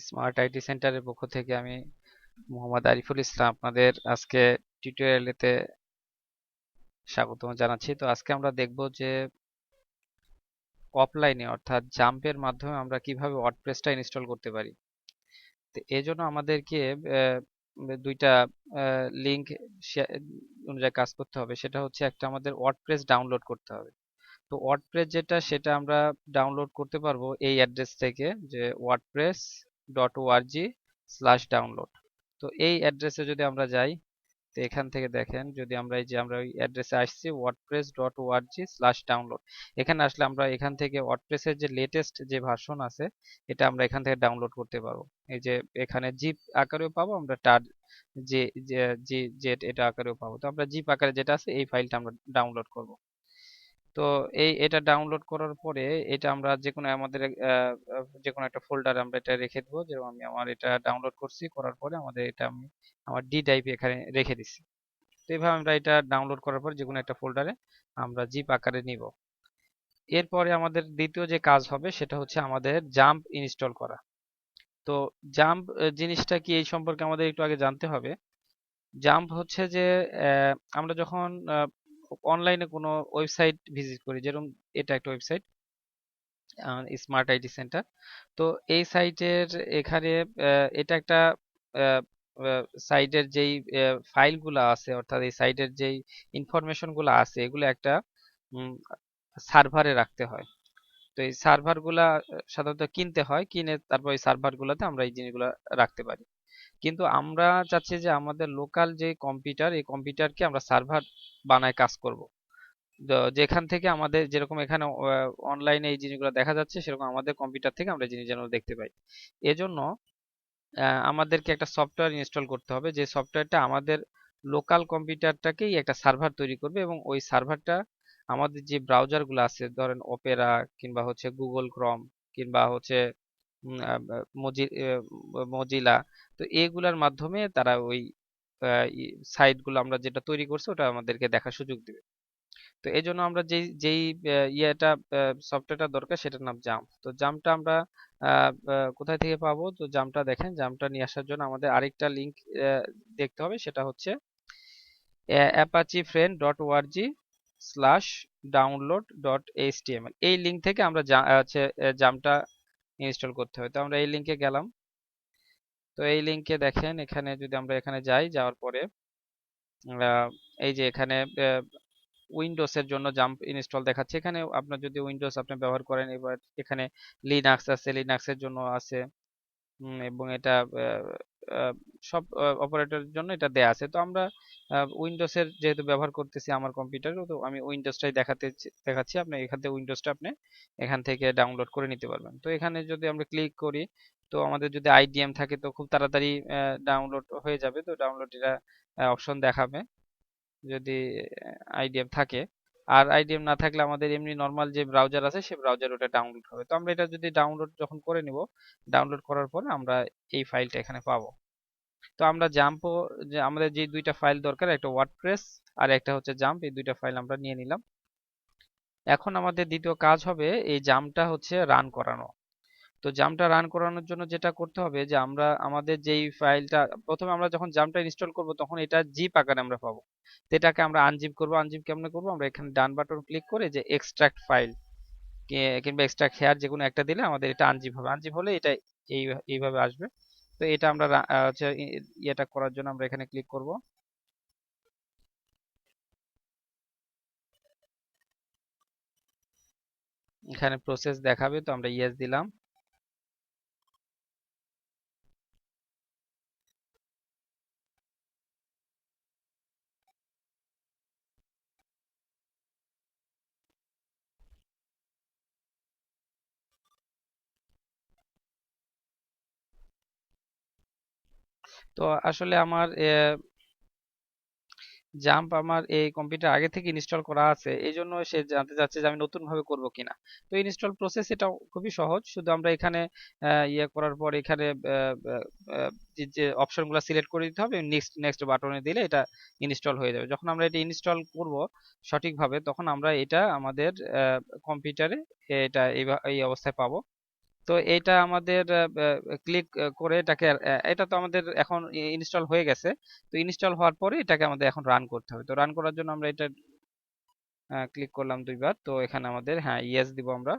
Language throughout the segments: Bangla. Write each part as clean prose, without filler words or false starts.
স্মার্ট আইটি সেন্টারের পক্ষ থেকে আমি মোহাম্মদ আরিফুল ইসলাম আপনাদের আজকে টিউটোরিয়ালেতে স্বাগতম জানাচ্ছি। তো আজকে আমরা দেখব যে অফলাইনে অর্থাৎ জাম্পের মাধ্যমে আমরা কিভাবে ওয়ার্ডপ্রেসটা ইনস্টল করতে পারি। তো এই জন্য আমাদেরকে দুইটা লিংক অনুযায়ী কাজ করতে হবে। সেটা হচ্ছে একটা আমাদের ওয়ার্ডপ্রেস ডাউনলোড করতে হবে। তো ওয়ার্ডপ্রেস যেটা সেটা আমরা ডাউনলোড করতে পারবো এই অ্যাড্রেস থেকে, যে wordpress.org/download। তো এই অ্যাড্রেসে যদি আমরা যাই, তো এখান থেকে দেখেন, যদি আমরা এই যে আমরা ওই অ্যাড্রেসে আসছি wordpress.org/download, এখানে আসলে আমরা এখান থেকে ওয়ার্ডপ্রেসের যে লেটেস্ট যে ভার্সন আছে এটা আমরা এখান থেকে ডাউনলোড করতে পারবো। এই যে এখানে জিপ আকারেও পাবো আমরা, টার যে যে জেট এটা আকারেও পাবো। তো আমরা জিপ আকারে যেটা আছে এই ফাইলটা আমরা ডাউনলোড করব। তো এটা ডাউনলোড করার পরে এটা আমরা যে কোনো আমাদের যে কোনো একটা ফোল্ডারে আমরা এটা রেখে দেবো। যেরকম আমি আমার এটা ডাউনলোড করছি, করার পরে আমাদের এটা আমি আমার ডি ড্রাইভে এখানে রেখে দিছি। তো এইভাবে আমরা এটা ডাউনলোড করার পর যে কোনো একটা ফোল্ডারে আমরা জিপ আকারে নিব। এরপরে আমাদের দ্বিতীয় যে কাজ হবে সেটা হচ্ছে আমাদের জাম্প ইনস্টল করা। তো জাম্প জিনিসটা কি এই সম্পর্কে আমাদের একটু আগে জানতে হবে। জাম্প হচ্ছে যে আমরা যখন অনলাইনে কোনো ওয়েবসাইট ভিজিট করি, যেরকম এটা একটা ওয়েবসাইট স্মার্ট আইটি সেন্টার। তো এই সাইটের এখানে এটা একটা সাইটের যেই ফাইলগুলো আছে, অর্থাৎ এই সাইটের যেই ইনফরমেশন গুলো আছে এগুলো একটা সার্ভারে রাখতে হয়। তো এই সার্ভার গুলা সাধারণত কিনতে হয়, কিনে তারপর এই সার্ভার গুলাতে আমরা এই জিনিসগুলো রাখতে পারি। কিন্তু আমরা চাচ্ছি যে আমাদের লোকাল যে কম্পিউটার, এই কম্পিউটারকে আমরা সার্ভার বানায় কাজ করব। যেখান থেকে আমাদের যেরকম এখানে অনলাইনে এই জিনিসগুলো দেখা যাচ্ছে, সেরকম আমাদের কম্পিউটার থেকে আমরা জিনিস যেন দেখতে পাই। এজন্য আমাদেরকে একটা সফটওয়্যার ইনস্টল করতে হবে, যে সফটওয়্যারটা আমাদের লোকাল কম্পিউটারটাকেই একটা সার্ভার তৈরি করবে, এবং ওই সার্ভারটা আমাদের যে ব্রাউজারগুলো আছে, ধরেন ওপেরা কিংবা হচ্ছে গুগল ক্রোম কিংবা হচ্ছে মজিলা, তো এগুলার মাধ্যমে তারা ওই সাইটগুলো আমরা যেটা তৈরি করছি ওটা আমাদেরকে দেখার সুযোগ দিবে। তো এই জন্য আমরা যেই যেই ইয়েটা সফটওয়্যারটা দরকার সেটার নাম জাম্প। তো জাম্পটা আমরা কোথায় থেকে পাবো? তো জাম্পটা দেখেন, জাম্পটা নিয়ে আসার জন্য আমাদের আরেকটা লিংক দেখতে হবে, সেটা হচ্ছে apache-friend.org/download.html। এই লিংক থেকে আমরা জাম্পটা ইনস্টল করতে হবে। তো আমরা এই লিংকে গেলাম। তো এই লিংকে দেখেন, এখানে যদি আমরা এখানে যাই, যাওয়ার পরে এই যে এখানে উইন্ডোজের জন্য জাম্প ইনস্টল দেখাচ্ছে। এখানে আপনার যদি উইন্ডোজ আপনি ব্যবহার করেন, এবার এখানে লিনাক্স আছে, লিনাক্সের জন্য আছে, এবং এটা সব অপারেটরের জন্য এটা দেয়া আছে। তো আমরা উইন্ডোজের যেহেতু ব্যবহার করতেছি আমার কম্পিউটারে, তো আমি উইন্ডোজটাই দেখাচ্ছি। আপনি এখান থেকে উইন্ডোজটা আপনি এখান থেকে ডাউনলোড করে নিতে পারবেন। তো এখানে যদি আমরা ক্লিক করি, তো আমাদের যদি আইডিএম থাকে তো খুব তাড়াতাড়ি ডাউনলোড হয়ে যাবে। তো ডাউনলোড এটা অপশন দেখাবে যদি আইডিএম থাকে। আর আইডিএম না থাকলে আমাদের এমনি নর্মাল যে ব্রাউজার আছে সে ব্রাউজার ওটা ডাউনলোড হবে। তো আমরা এটা যদি ডাউনলোড যখন করে নিব, ডাউনলোড করার পরে আমরা এই ফাইলটা এখানে পাবো। তো আমরা জাম্পও, যে আমাদের যে দুইটা ফাইল দরকার, একটা ওয়ার্ডপ্রেস আর একটা হচ্ছে জাম্প, এই দুইটা ফাইল আমরা নিয়ে নিলাম। এখন আমাদের দ্বিতীয় কাজ হবে এই জাম্পটা হচ্ছে রান করানো। তো জাম্পটা রান করানোর জন্য যেটা করতে হবে, যে আমরা আমাদের যেই ফাইলটা প্রথমে আমরা যখন জাম্পটা ইনস্টল করব তখন এটা জিপ আকারে আমরা পাবো। তো এটাকে আমরা আনজিপ করব। আনজিপ কেমনে করব? আমরা এখানে ডান বাটন ক্লিক করে যে এক্সট্রাক্ট ফাইল কিংবা এক্সট্রাক্ট হেয়ার যে কোনো একটা দিলে আমাদের এটা আনজিপ হবে। আনজিপ হলে এটা এইভাবে আসবে। তো এটা আমরা হচ্ছে ইয়েটা করার জন্য আমরা এখানে ক্লিক করব। এখানে প্রসেস দেখাবে, তো আমরা ইয়েস দিলাম। তো আসলে আমার জাম্প আমার এই কম্পিউটার আগে থেকে ইনস্টল করা আছে, এই জন্য সে জানতে চাচ্ছে যে আমি নতুন ভাবে করব কিনা। তো ইনস্টল প্রসেস এটা খুবই সহজ। শুধু আমরা এখানে ইয়ে করার পর এখানে যে অপশনগুলো সিলেক্ট করে দিতে হবে, নেক্সট নেক্সট বাটনে দিলে এটা ইনস্টল হয়ে যাবে। যখন আমরা এটা ইনস্টল করব সঠিকভাবে, তখন আমরা এটা আমাদের কম্পিউটারে এটা এই অবস্থায় পাবো। তো এটা আমাদের ক্লিক করে এটাকে এটা তো আমাদের এখন ইনস্টল হয়ে গেছে। তো ইনস্টল হওয়ার পরে এটাকে আমাদের এখন রান করতে হবে। তো রান করার জন্য আমরা এটা ক্লিক করলাম দুইবার। তো এখানে আমাদের হ্যাঁ ইয়েস দিব আমরা।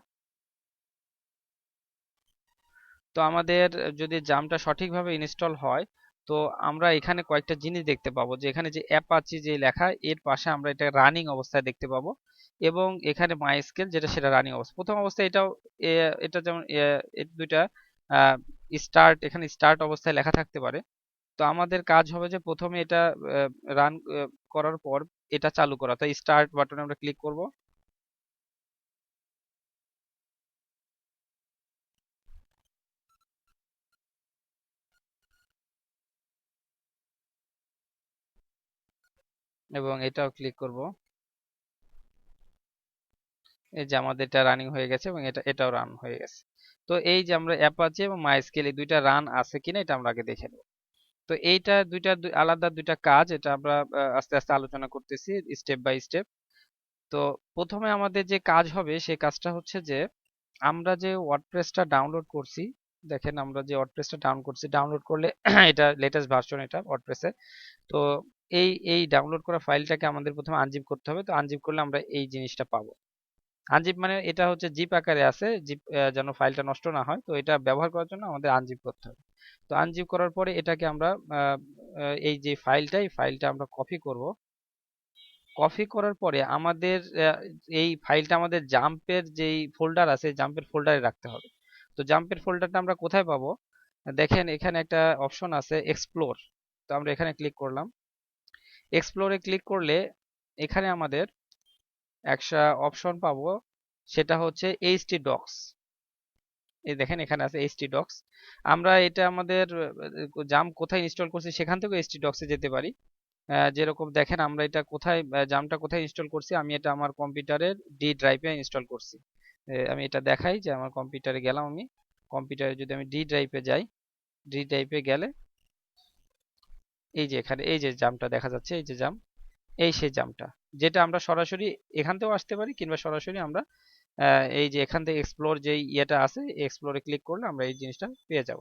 তো আমাদের যদি জামটা সঠিকভাবে ইনস্টল হয়, তো আমরা এখানে কয়েকটা জিনিস দেখতে পাবো, যে এখানে যে অ্যাপাচি যে লেখা, এর পাশে আমরা এটা রানিং অবস্থায় দেখতে পাবো, এবং এখানে মাইস্কেল যেটা সেটা রানিং অবস্থা। প্রথম অবস্থায় এটাও এটা যেমন এই দুইটা স্টার্ট, এখানে স্টার্ট অবস্থায় লেখা থাকতে পারে। তো আমাদের কাজ হবে যে প্রথমে এটা রান করার পর এটা চালু করা। তাই স্টার্ট বাটনে আমরা ক্লিক করব। এবং এটাও ক্লিক করব। এই যে আমাদের এটা রানিং হয়ে গেছে, এবং এটাও রান হয়ে গেছে। তো এই যে আমরা অ্যাপাচি এবং মাইস্কেল এই দুইটা রান আছে কিনা এটা আমরা আগে দেখে নেব। তো এইটা দুইটা আলাদা দুইটা কাজ, এটা আমরা আস্তে আস্তে আলোচনা করতেছি স্টেপ বাই স্টেপ। তো প্রথমে আমাদের যে কাজ হবে সেই কাজটা হচ্ছে যে আমরা যে ওয়ার্ডপ্রেসটা ডাউনলোড করছি, দেখেন আমরা যে ওয়ার্ডপ্রেসটা ডাউনলোড করলে এটা লেটেস্ট ভার্সন এটা ওয়ার্ডপ্রেসে। তো এই ডাউনলোড করা ফাইলটাকে আমাদের প্রথমে আনজিপ করতে হবে। তো আনজিপ করলে আমরা এই জিনিসটা পাবো। আনজিপ মানে এটা হচ্ছে জিপ আকারে আছে, জিপ যেন ফাইলটা নষ্ট না হয়। তো এটা ব্যবহার করার জন্য আমাদের আনজিপ করতে হবে। তো আনজিপ করার পরে এটাকে আমরা এই যে ফাইলটা আমরা কপি করব। কপি করার পরে আমাদের এই ফাইলটা আমাদের জাম্পের যেই ফোল্ডার আছে, জাম্পের ফোল্ডারে রাখতে হবে। তো জাম্পের ফোল্ডারটা আমরা কোথায় পাবো? দেখেন এখানে একটা অপশন আছে এক্সপ্লোর। তো আমরা এখানে ক্লিক করলাম। এক্সপ্লোরে ক্লিক করলে এখানে আমাদের একটা অপশন পাবো, সেটা হচ্ছে htdocs। এই দেখেন এখানে আছে htdocs। আমরা এটা আমাদের জাম্প কোথায় ইনস্টল করছি সেখান থেকে htdocs এ যেতে পারি। যেরকম দেখেন আমরা এটা কোথায় জামটা কোথায় ইনস্টল করছি, আমি এটা আমার কম্পিউটারের ডি ড্রাইভে ইনস্টল করছি। আমি এটা দেখাই যে আমার কম্পিউটারে গেলাম, আমি কম্পিউটারে যদি আমি ডি ড্রাইভে যাই, ডি ড্রাইভে গেলে এই যে এখানে এই যে জামটা দেখা যাচ্ছে, এই যে জাম, এই সেই জামটা, যেটা আমরা সরাসরি এখান থেকেও আসতে পারি, কিংবা সরাসরি আমরা এই যে এখান থেকে এক্সপ্লোর যে ইয়েটা আছে, এক্সপ্লোরে ক্লিক করলে আমরা এই জিনিসটা পেয়ে যাব।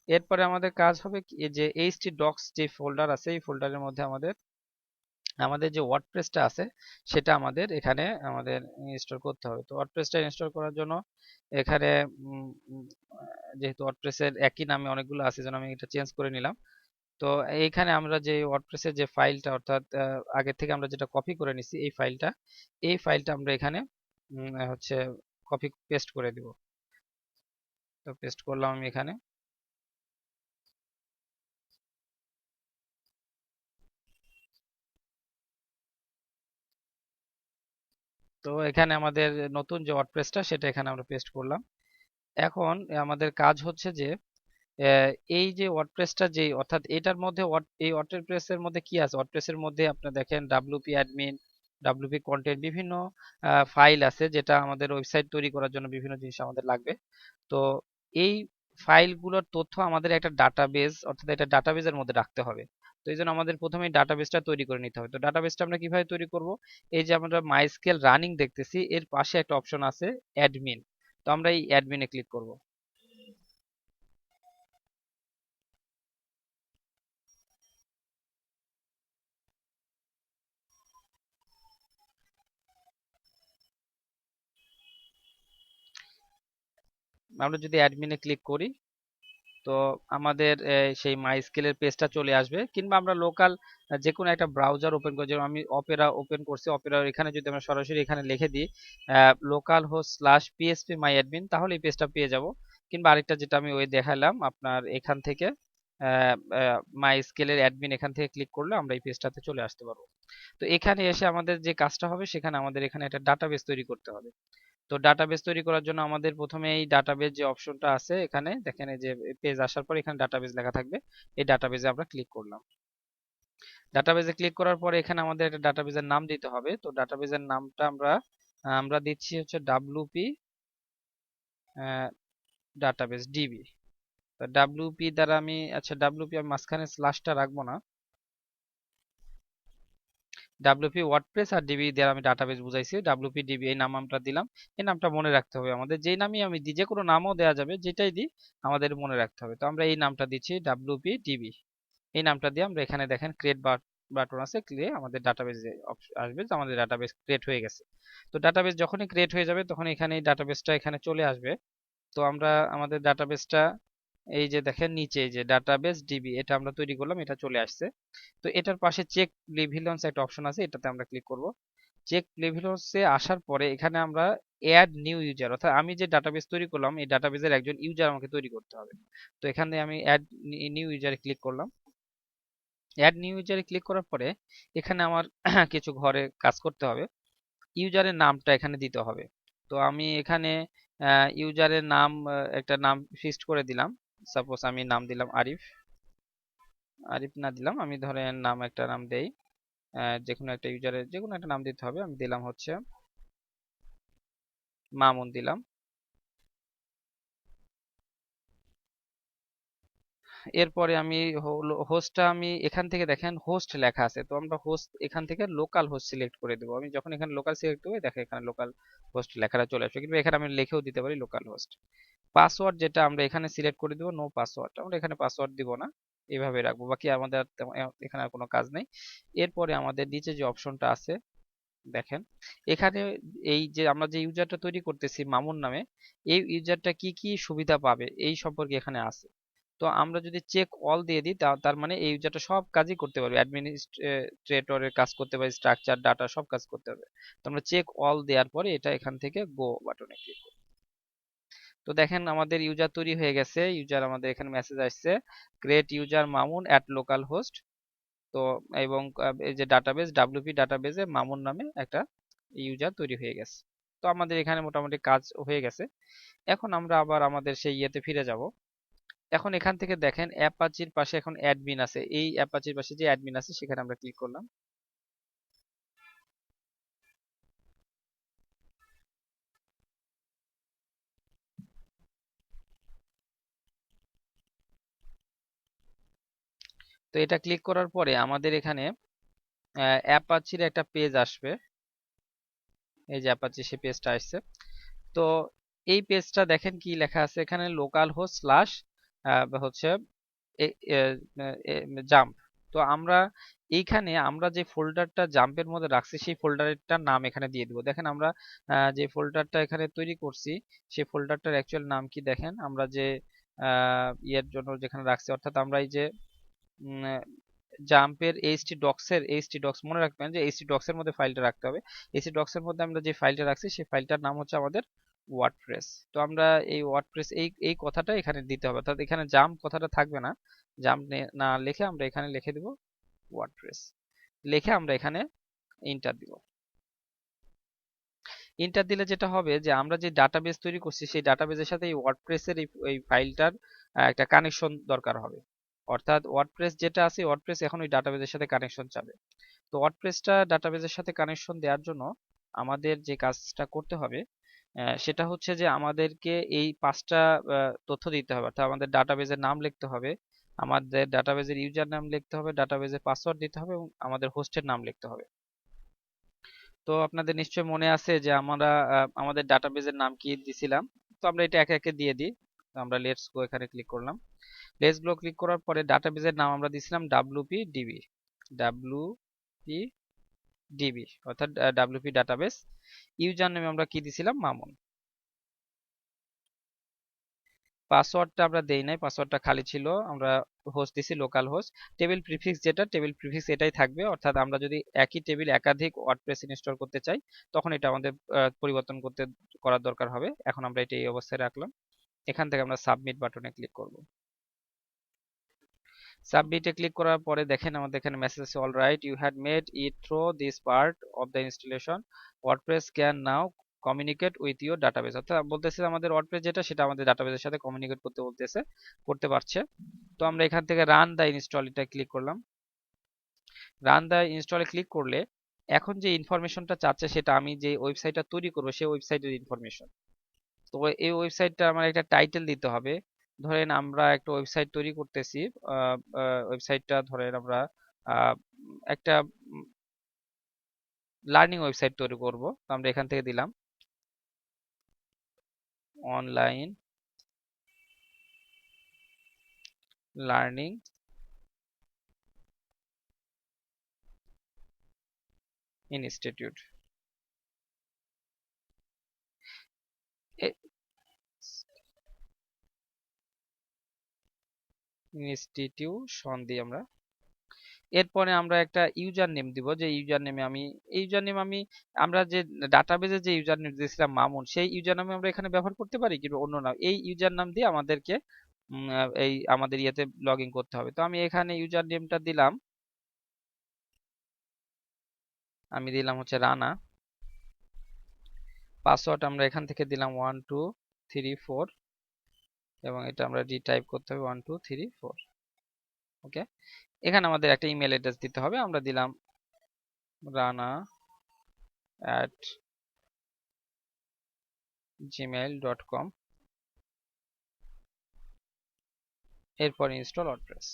এরপরে আমাদের কাজ হবে কি, যে htdocs যে ফোল্ডার আছে, এই ফোল্ডারের মধ্যে আমাদের আমাদের যে ওয়ার্ডপ্রেসটা আছে সেটা আমাদের এখানে আমাদের ইনস্টল করতে হবে। তো ওয়ার্ডপ্রেসটা ইনস্টল করার জন্য এখানে যেহেতু ওয়ার্ডপ্রেসের একই নামে অনেকগুলো আছে, যেন আমি এটা চেঞ্জ করে নিলাম। তো এইখানে আমরা যে ওয়ার্ডপ্রেসের যে ফাইলটা, অর্থাৎ আগে থেকে আমরা যেটা কপি করে নিছি এই ফাইলটা আমরা এখানে হচ্ছে কপি পেস্ট করে দিব। তো পেস্ট করলাম আমি এখানে। তো এখানে আমাদের নতুন যে ওয়ার্ডপ্রেসটা সেটা এখানে আমরা পেস্ট করলাম। এখন আমাদের কাজ হচ্ছে যে এই যে ওয়ার্ডপ্রেসটা, যে অর্থাৎ এটার মধ্যে এই ওয়ার্ডপ্রেসের মধ্যে কি আছে, ওয়ার্ডপ্রেসের মধ্যে আপনি দেখেন ডাব্লিউপি অ্যাডমিন, ডাব্লিউপি কন্টেন্ট, বিভিন্ন ফাইল আছে, যেটা আমাদের ওয়েবসাইট তৈরি করার জন্য বিভিন্ন জিনিস আমাদের লাগবে। তো এই ফাইলগুলোর তথ্য আমাদের একটা ডাটাবেজ, অর্থাৎ একটা ডাটাবেজের মধ্যে রাখতে হবে। তো এই জন্য আমাদের প্রথমে ডাটাবেসটা তৈরি করে নিতে হবে। তো ডাটাবেসটা আমরা কিভাবে তৈরি করব? এই যে আমরা মাইস্কেল রানিং দেখতেছি, এর পাশে একটা অপশন আছে অ্যাডমিন। তো আমরা এই অ্যাডমিনে ক্লিক করব। আমরা যদি অ্যাডমিনে ক্লিক করি, তো আমাদের সেই মাইস্কেলের পেজটা চলে আসবে, কিংবা আমরা লোকাল যে কোনো একটা ব্রাউজার ওপেন করে, যেমন আমি অপেরা ওপেন করছি, অপেরা এখানে যদি আমরা সরাসরি এখানে লিখে দিই লোকাল হোস্ট স্ল্যাশ পিএসপি মাই অ্যাডমিন, তাহলে এই পেজটা পেয়ে যাব। কিংবা আরেকটা যেটা আমি ওই দেখালাম আপনার, এখান থেকে মাইস্কেলের অ্যাডমিন, এখান থেকে ক্লিক করলে আমরা এই পেজটাতে চলে আসতে পারবো। তো এখানে এসে আমাদের যে কাজটা হবে, সেখানে আমাদের এখানে একটা ডাটাবেস তৈরি করতে হবে। তো ডাটাবেস তৈরি করার জন্য আমাদের প্রথমে এই ডাটাবেস যে অপশনটা আছে, এখানে দেখেন এই যে পেজ আসার পর এখানে ডাটাবেস লেখা থাকবে, এই ডাটাবেসে আমরা ক্লিক করলাম। ডাটাবেসে ক্লিক করার পরে এখানে আমাদের একটা ডাটাবেসের নাম দিতে হবে। তো ডাটাবেসের নামটা আমরা আমরা দিচ্ছি হচ্ছে ডাব্লিউপি ডাটাবেস ডিবি। তো ডাব্লিউপি দ্বারা আমি, আচ্ছা ডাব্লিউপি আমি মাঝখানে স্ল্যাশটা রাখবো না, ডাব্লিউপি ওয়ার্ডপ্রেস আর ডিবি দিয়ে আমি ডাটাবেস বুঝাইছি, ডাব্লিউপি ডিবি এই নাম আমরা দিলাম। এই নামটা মনে রাখতে হবে আমাদের, যেই নামই আমি দিই, যে কোনো নামও দেওয়া যাবে, যেটাই দিই আমাদের মনে রাখতে হবে। তো আমরা এই নামটা দিচ্ছি ডাব্লিউপি ডিবি। এই নামটা দিয়ে আমরা এখানে দেখেন ক্রিয়েট বাটন আছে, ক্লিয়ে আমাদের ডাটাবেস আসবে যে আমাদের ডাটাবেস ক্রিয়েট হয়ে গেছে। তো ডাটাবেস যখনই ক্রিয়েট হয়ে যাবে তখন এখানে এই ডাটাবেসটা এখানে চলে আসবে। তো আমরা আমাদের ডাটাবেসটা এই যে দেখেন নিচে এই যে ডাটাবেস ডিবি এটা আমরা তৈরি করলাম, এটা চলে আসছে। তো এটার পাশে চেক প্রিভিলেন্স একটা অপশন আছে, এটাতে আমরা ক্লিক করব। চেক প্রিভিলেন্সে আসার পরে এখানে আমরা অ্যাড নিউ ইউজার, অর্থাৎ আমি যে ডাটাবেস তৈরি করলাম এই ডাটাবেসের একজন ইউজার আমাকে তৈরি করতে হবে। তো এখানে আমি অ্যাড নিউ ইউজারে ক্লিক করলাম। অ্যাড নিউ ইউজারে ক্লিক করার পরে এখানে আমার কিছু ঘরে কাজ করতে হবে। ইউজারের নামটা এখানে দিতে হবে। তো আমি এখানে ইউজারের নাম একটা নাম ফিক্সড করে দিলাম। সাপোজ আমি নাম দিলাম আরিফ। আরিফ না দিলাম, আমি ধরেন নাম একটা নাম দেই, যে কোনো একটা ইউজারের যে কোনো একটা নাম দিতে হবে। আমি দিলাম হচ্ছে মামুন দিলাম। এরপরে আমি হোস্টটা আমি এখান থেকে দেখেন হোস্ট লেখা আছে, তো আমরা হোস্ট এখান থেকে লোকাল হোস্ট সিলেক্ট করে দেবো। আমি যখন এখানে লোকাল সিলেক্ট করবো দেখে এখানে লোকাল হোস্ট লেখাটা চলে আসবে, কিন্তু এখানে আমি লিখেও দিতে পারি লোকাল হোস্ট। পাসওয়ার্ড যেটা আমরা এখানে সিলেক্ট করে দিব নো পাসওয়ার্ড, আমরা এখানে পাসওয়ার্ড দিব না, এইভাবে রাখবো। বাকি আমাদের এখানে আর কোনো কাজ নেই। এরপরে আমাদের নিচে যে অপশনটা আছে দেখেন, এখানে এই যে আমরা যে ইউজারটা তৈরি করতেছি মামুন নামে, এই ইউজারটা কি কি সুবিধা পাবে এই সম্পর্কে এখানে আছে। তো আমরা যদি চেক অল দিয়ে দিই তার মানে এই ইউজারটা সব কাজই করতে পারবে, অ্যাডমিনিস্ট্রেটরের কাজ করতে পারবে, স্ট্রাকচার ডাটা সব কাজ করতে পারবে। তো আমরা চেক অল দেওয়ার পরে এটা এখান থেকে গো বাটনে ক্লিক করব। তো দেখেন আমাদের ইউজার তৈরি হয়ে গেছে, ইউজার আমাদের এখানে মেসেজ আসছে create user Mamun at local host. তো এবং এই যে ডাটাবেস ডাব্লিউপি ডাটাবেসে মামুন নামে একটা ইউজার তৈরি হয়ে গেছে। তো আমাদের এখানে মোটামুটি কাজ হয়ে গেছে। এখন আমরা আবার আমাদের সেই ইয়েতে ফিরে যাব। এখন এখান থেকে দেখেন অ্যাপাচির পাশে এখন অ্যাডমিন আছে, এই অ্যাপাচির পাশে যে অ্যাডমিন আছে সেখানে আমরা ক্লিক করলাম। তো এটা ক্লিক করার পরে আমাদের এখানে অ্যাপাচির একটা পেজ আসবে, এই যে অ্যাপাচি সেই পেজটা আসছে। তো এই পেজটা দেখেন কি লেখা আছে এখানে লোকাল হোস্ট স্ল্যাশ হচ্ছে জাম্প। তো আমরা এইখানে আমরা যে ফোল্ডারটা জাম্পের মধ্যে রাখছি সেই ফোল্ডারটার নাম এখানে দিয়ে দিব। দেখেন আমরা যে ফোল্ডারটা এখানে তৈরি করছি সেই ফোল্ডারটার অ্যাকচুয়াল নাম কি দেখেন, আমরা যে ইয়ের জন্য যেখানে রাখছি, অর্থাৎ আমরা এই যে জাম্পের এইচটি ডক্স মনে রাখবেন যে এইচটি ডক্স এর মধ্যে ফাইলটা রাখতে হবে। এইচটি ডক্স এর মধ্যে আমরা যে ফাইলটা রাখছি সেই ফাইলটার নাম হচ্ছে আমাদের ওয়ার্ডপ্রেস। তো আমরা এই ওয়ার্ডপ্রেস এই এই কথাটা এখানে দিতে হবে, অর্থাৎ এখানে জাম্প কথাটা থাকবে না। জাম্প না লিখে আমরা এখানে লিখে দিব ওয়ার্ডপ্রেস, লিখে আমরা এখানে ইন্টার দিব। ইন্টার দিলে যেটা হবে যে আমরা যে ডাটাবেস তৈরি করছি সেই ডাটাবেসের সাথে এই ওয়ার্ডপ্রেসের এই ফাইলটার একটা কানেকশন দরকার হবে। অর্থাৎ ওয়ার্ডপ্রেস যেটা আছে ওয়ার্ডপ্রেস এখন ওই ডাটাবেসের সাথে কানেকশন চাবে। তো ওয়ার্ডপ্রেসটা ডাটাবেসের সাথে কানেকশন দেওয়ার জন্য আমাদের যে কাজটা করতে হবে সেটা হচ্ছে যে আমাদেরকে এই 5টা তথ্য দিতে হবে, অর্থাৎ আমাদের ডাটাবেসের নাম লিখতে হবে, আমাদের ডাটাবেসের ইউজার নাম লিখতে হবে, ডাটাবেসের পাসওয়ার্ড দিতে হবে এবং আমাদের হোস্টের নাম লিখতে হবে। তো আপনাদের নিশ্চয় মনে আছে যে আমরা আমাদের ডাটাবেসের নাম কি দিছিলাম। তো আমরা এটা একে একে দিয়ে দিই। তো আমরা লেটস গো এখানে ক্লিক করলাম। লেটস গো ক্লিক করার পরে ডাটাবেসের নাম আমরা দিছিলাম ডাব্লিউপি ডিবি, ডাব্লিউপি ডিবি অর্থাৎ ডাব্লিউপি ডাটাবেস। ইউজার নেমে আমরা কি দিছিলাম মামুন। পাসওয়ার্ডটা আমরা দেই নাই, পাসওয়ার্ডটা খালি ছিল, আমরা হোস্ট দিছি লোকাল হোস্ট। টেবিল প্রিফিক্স যেটা টেবিল প্রিফিক্স এটাই থাকবে, অর্থাৎ আমরা যদি একই টেবিল একাধিক ওয়ার্ডপ্রেস ইনস্টল করতে চাই তখন এটা আমাদের পরিবর্তন করার দরকার হবে। এখন আমরা এটা এই অবস্থায় রাখলাম। এখান থেকে আমরা সাবমিট বাটনে ক্লিক করব। সাবমিটে ক্লিক করার পরে দেখেন আমাদের এখানে মেসেজ আছে all right you had made it through this part of the installation, WordPress can now communicate with your database. অর্থাৎ বলতেছে আমাদের ওয়ার্ডপ্রেস যেটা সেটা আমাদের ডাটাবেসের সাথে কমিউনিকেট করতে বলতেছে, করতে পারছে। তো আমরা এখান থেকে রান দ্য ইনস্টল এটা ক্লিক করলাম। রান দ্য ইনস্টলে ক্লিক করলে এখন যে ইনফরমেশনটা চাচ্ছে সেটা আমি যে ওয়েবসাইটটা তৈরি করবো সেই ওয়েবসাইটের ইনফরমেশন। তো এই ওয়েবসাইটটা আমার একটা টাইটেল দিতে হবে। ধরেন আমরা একটা ওয়েবসাইট তৈরি করতেছি, ওয়েবসাইটটা ধরেন আমরা একটা লার্নিং ওয়েবসাইট তৈরি করব। তো আমরা এখান থেকে দিলাম অনলাইন লার্নিং ইনস্টিটিউট। ইনস্টিটিউশন দিই আমরা। এরপরে আমরা একটা ইউজার নেম দিব, যে ইউজার নেমে আমি আমরা যে ডাটাবেজে যে ইউজার নেম দিয়েছিলাম মামুন, সেই ইউজার নামে আমরা এখানে ব্যবহার করতে পারি কিন্তু অন্য নাম, এই ইউজার নাম দিয়ে আমাদেরকে এই আমাদের ইয়েতে লগ ইন করতে হবে। তো আমি এখানে ইউজার নেমটা দিলাম, আমি দিলাম হচ্ছে রানা। পাসওয়ার্ড আমরা এখান থেকে দিলাম 1234 এবং এটা আমরা রিটাইপ করতে হবে 1234। ওকে, এখানে আমাদের একটা ইমেল অ্যাড্রেস দিতে হবে, আমরা দিলাম rana@gmail.com। এরপর ইনস্টল ওয়ার্ডপ্রেস।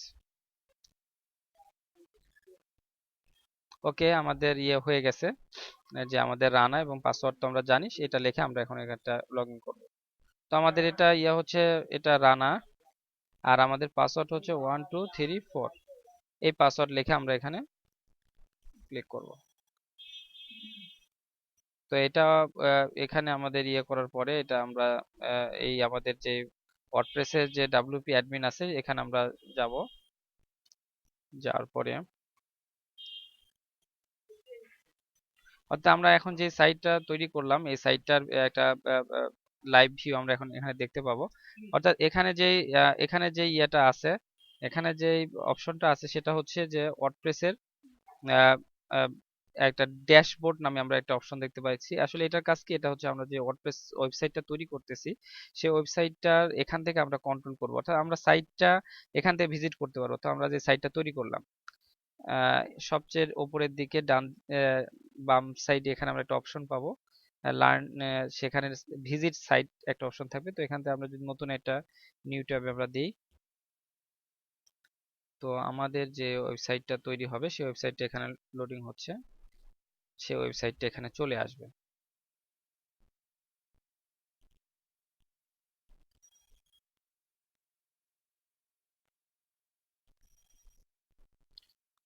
ওকে, আমাদের ইয়ে হয়ে গেছে, যে আমাদের রানা এবং পাসওয়ার্ড তো আমরা জানি, এটা লিখে আমরা এখন একটা লগ ইন করবো। তো আমাদের এটা ইয়ে হচ্ছে, এটা রানা, আর আমাদের পাসওয়ার্ড হচ্ছে 1234। এই পাসওয়ার্ড লিখে আমরা এখানে ক্লিক করব। তো এটা এখানে আমাদের ইয়ে করার পরে এটা আমরা এই আমাদের যে ওয়ার্ডপ্রেসের যে WP অ্যাডমিন আছে এখানে আমরা যাব। যাওয়ার পরে অর্থাৎ আমরা এখন যে সাইটটা তৈরি করলাম এই সাইটটার একটা লাইভ ভিউ আমরা এখন এখানে দেখতে পাবো। অর্থাৎ এখানে যে ইয়েটা আছে, এখানে যে অপশনটা আছে সেটা হচ্ছে যে ওয়ার্ডপ্রেসের একটা ড্যাশবোর্ড নামে আমরা একটা অপশন দেখতে পাচ্ছি। আসলে এটার কাজ কি, এটা হচ্ছে আমরা যে ওয়ার্ডপ্রেস ওয়েবসাইটটা তৈরি করতেছি সেই ওয়েবসাইটটার এখান থেকে আমরা কন্ট্রোল করব, অর্থাৎ আমরা সাইটটা এখান থেকে ভিজিট করতে পারবো। তো আমরা যে সাইটটা তৈরি করলাম সবচেয়ে উপরের দিকে ডান বাম সাইডে এখানে আমরা একটা অপশন পাবো লার্ন, সেখানে ভিজিট সাইট একটা অপশন থাকবে। তো এখান থেকে আমরা যদি নতুন একটা নিউ ট্যাবে আমরা দিই, তো আমাদের যে ওয়েবসাইটটা তৈরি হবে সেই ওয়েবসাইটটা এখানে লোডিং হচ্ছে, সেই ওয়েবসাইটটা এখানে চলে আসবে।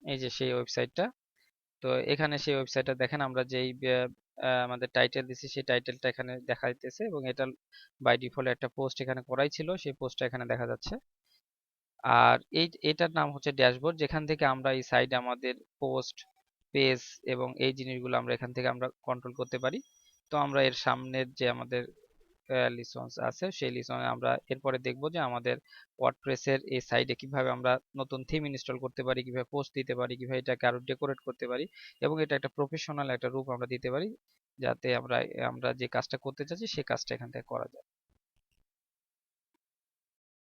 এই যে সেই ওয়েবসাইটটা। তো এখানে সেই ওয়েবসাইটটা দেখেন আমরা যেই আমাদের টাইটেল দিছি সেই টাইটেলটা এখানে দেখা যাইতেছে এবং এটা বাই ডিফল্ট একটা পোস্ট এখানে করাই ছিল, সেই পোস্টটা এখানে দেখা যাচ্ছে। আর এটার নাম হচ্ছে ড্যাশবোর্ড, যেখান থেকে আমরা এই সাইডে আমাদের পোস্ট, পেজ এবং এই জিনিসগুলো আমরা এখান থেকে আমরা কন্ট্রোল করতে পারি। তো আমরা এর সামনের যে আমাদের লিসন্স আছে সেই লিসনে আমরা এরপরে দেখব যে আমাদের ওয়ার্ডপ্রেসের এই সাইডে কিভাবে আমরা নতুন থিম ইনস্টল করতে পারি, কিভাবে পোস্ট দিতে পারি, কিভাবে এটাকে আরো ডেকোরেট করতে পারি এবং এটা একটা প্রফেশনাল একটা রূপ আমরা দিতে পারি, যাতে আমরা আমরা যে কাজটা করতে চাচ্ছি সেই কাজটা এখান থেকে করা যায়।